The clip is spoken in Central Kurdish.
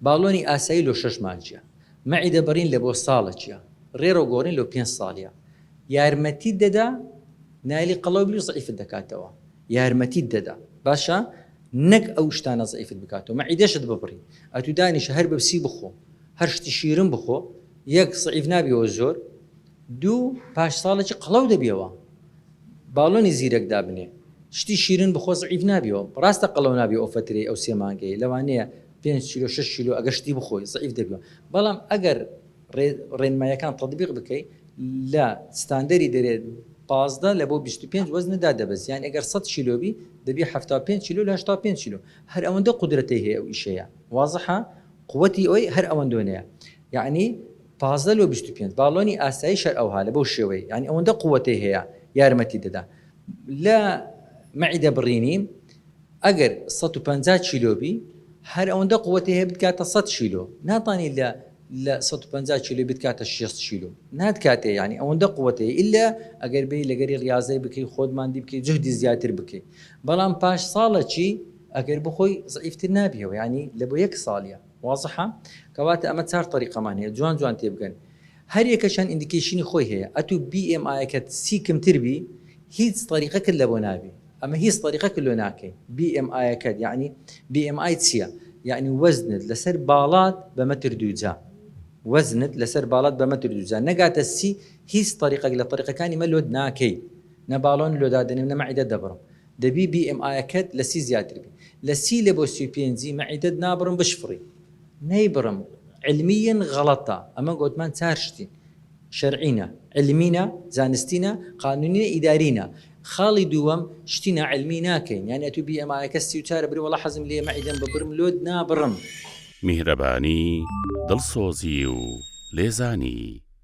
باڵۆنی ئاسایی لۆ 6 مانجیە، مەعیدە بەڕین لە بۆ ساڵەکیە، ڕێڕە گۆڕین لۆ 5 ساڵیە. یارمەتی دەدا نایلی قەڵەو بلی زەعیفت دەکاتەوە، یارمەتی دەدا باشە نەک ئەو شتانە زەعیفت بکاتەوە. مەعیدەشت ببڕی ئەتو دانیشە هەر بەپسی بخۆ، هەر شتی شیرن بخۆ، یەک زەعیف نابیەوە زۆر، دوو پاش ساڵێکی قەڵەو دەبیەوە. باڵۆنی زیرەک دابنێ شتی شیرن بخۆ زەعیف نابیەوە، ڕاستە قەڵەو نابی ئەو فترەی ئەو 3 مانگەی لەوانەیە 5 کیلۆ 6 کیلۆ ئەگەر شتی بخۆی زەعیف دەبیەوە. بەڵام ئەگەر ڕێنماییەکان تەطبیق بکەیت لە ستاندەری دەرێت 15 لە بۆ 25 وەزندا دەبەست، یان ئەگەر 100 کیلۆبی دەبی 75 کیلۆ لە 85 کیلۆ. هەر ئەوەندە قودرەتی هەیە ئەو ئیشەیە، واضحە قووەتی ئەوی هەر ئەوەندۆنەیە، یعنی 15 لۆ 25 باڵۆنی ئاسایی شەر ئەوها لە بەو شێوەی، یعنی ئەوەندە قووەتی هەیە یارمەتی دەدا. لە مەعیدە بڕینی ئەگەر 150 کیلۆبی هەر ئەوەندە قووەتی هەیە بکاتە 100 کیلۆ، ناتوانێت لە 150 کیلۆ بکاتە 60 کیلۆ، ناتکاتێ، یعنی ئەوەندە قووەتی ئللا ئەگەر بێ لەگەری ڕاضەی بکەی خۆتماندی بکەی جهدی زیاتر بکەی. بەڵام پاش ساڵەکی ئەگەر بخۆی زەعیفتر نابیەوە، یعنی لە بۆ 1 ساڵیە، واضحە؟ کەواتە ئەمە 4 طریقەمان هەیە جوان جوان تێبگەن. هەر یەکەشان ئیندیکیشنی خۆی هەیە. ئەتو BMI-یەکەت 30 کەمتر بی هیچ طریقەکە لە بۆ نابی، ئەمە هیچ طریقەکە لۆ ناکەی. BMI-یەکەت یعنی BMI چییە؟ یعنی وەزنت لەسەر باڵات بە مەتر دووجا، وەزنت لەسەر باڵات بە مەتر دووجا نەگاتە 30 هیچ طریقەک لە طریقەکانی مە لۆت ناکەی، نە باڵۆن لۆدادنێم نە مەعیدەت دەبڕم. دەبی BMI-یەکەت لە 30 زیاتر بی، لە 30 لە بۆ 35 مەعیدەت نابڕم بشفڕی، نەیبڕم. علمیەن غەڵەتە، ئەمە گوتمان 4 شتی شەرعینە، علمینە، زانستینە، قانونینە، ئیدارینە. خاڵی دووەم شتی ناعلمی ناکەین، یعنی ئەتو BMI-یەکە 34 بری وەڵا حەزم لێ مەعیدەم ببرم لۆت نابڕم. میهرەبانی دڵسۆزی و لێزانی